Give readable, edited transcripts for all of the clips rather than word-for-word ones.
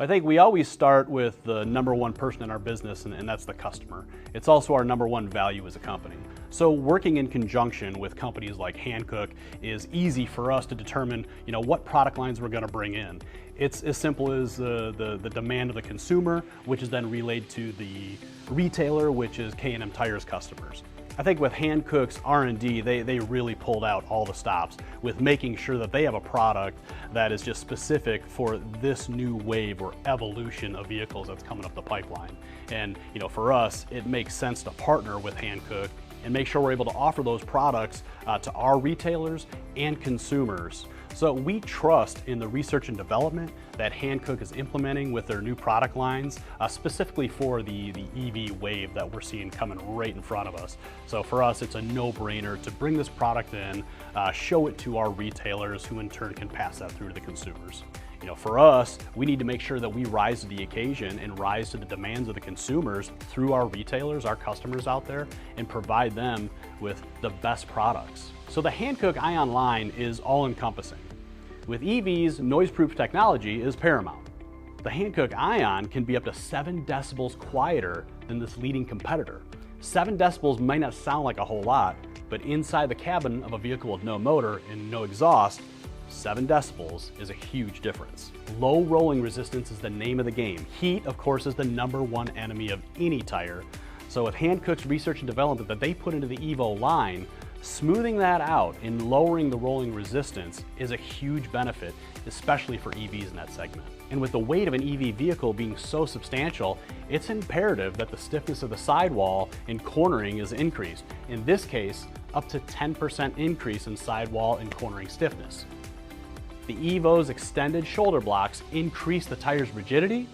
I think we always start with the number one person in our business, and that's the customer. It's also our number one value as a company. So working in conjunction with companies like Hankook is easy for us to determine, what product lines we're going to bring in. It's as simple as the demand of the consumer, which is then relayed to the retailer, which is K&M Tire's customers. I think with Hankook's R&D, they really pulled out all the stops with making sure that they have a product that is just specific for this new wave or evolution of vehicles that's coming up the pipeline. And for us, it makes sense to partner with Hankook and make sure we're able to offer those products to our retailers and consumers. So we trust in the research and development that Hankook is implementing with their new product lines, specifically for the EV wave that we're seeing coming right in front of us. So for us, it's a no-brainer to bring this product in, show it to our retailers, who in turn can pass that through to the consumers. For us, we need to make sure that we rise to the occasion and rise to the demands of the consumers through our retailers, our customers out there, and provide them with the best products. So the Hankook Ion line is all-encompassing. With EVs, noise-proof technology is paramount. The Hankook Ion can be up to 7 decibels quieter than this leading competitor. 7 decibels might not sound like a whole lot, but inside the cabin of a vehicle with no motor and no exhaust, 7 decibels is a huge difference. Low rolling resistance is the name of the game. Heat, of course, is the #1 enemy of any tire. So with Hankook's research and development that they put into the EVO line, smoothing that out and lowering the rolling resistance is a huge benefit, especially for EVs in that segment. And with the weight of an EV vehicle being so substantial, it's imperative that the stiffness of the sidewall and cornering is increased. In this case, up to 10% increase in sidewall and cornering stiffness. The EVO's extended shoulder blocks increase the tire's rigidity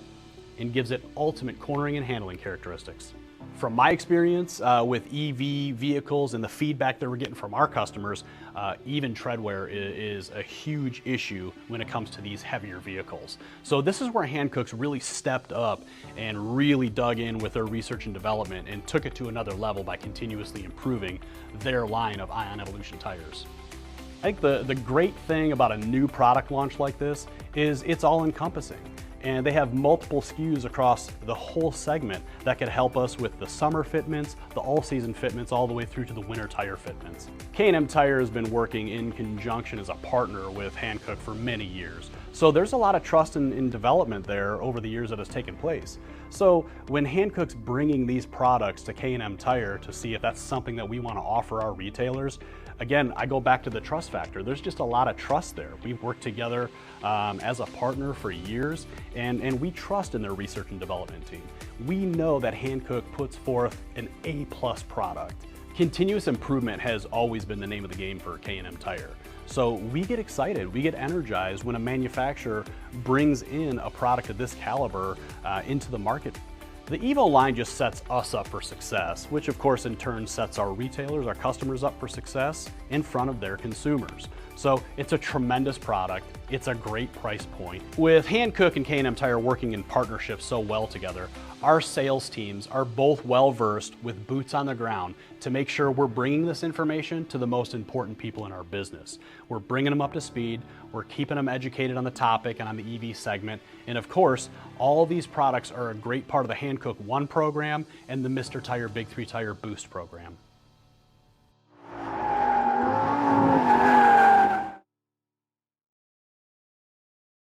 and gives it ultimate cornering and handling characteristics. From my experience with EV vehicles and the feedback that we're getting from our customers, even tread wear is a huge issue when it comes to these heavier vehicles. So this is where Hankook's really stepped up and really dug in with their research and development and took it to another level by continuously improving their line of Ion Evolution tires. I think the great thing about a new product launch like this is it's all-encompassing. And they have multiple SKUs across the whole segment that could help us with the summer fitments, the all-season fitments, all the way through to the winter tire fitments. K&M Tire has been working in conjunction as a partner with Hankook for many years. So there's a lot of trust in development there over the years that has taken place. So when Hankook's bringing these products to K&M Tire to see if that's something that we want to offer our retailers, again, I go back to the trust factor. There's just a lot of trust there. We've worked together as a partner for years, and we trust in their research and development team. We know that Hankook puts forth an A+ product. Continuous improvement has always been the name of the game for K&M Tire. So we get excited, we get energized when a manufacturer brings in a product of this caliber into the market. The EVO line just sets us up for success, which of course in turn sets our retailers, our customers up for success in front of their consumers. So it's a tremendous product, it's a great price point. With Hankook and K&M Tire working in partnership so well together, our sales teams are both well versed with boots on the ground to make sure we're bringing this information to the most important people in our business. We're bringing them up to speed, we're keeping them educated on the topic and on the EV segment, and of course, all of these products are a great part of the Hankook One program and the Mr. Tire Big 3 Tire Boost program.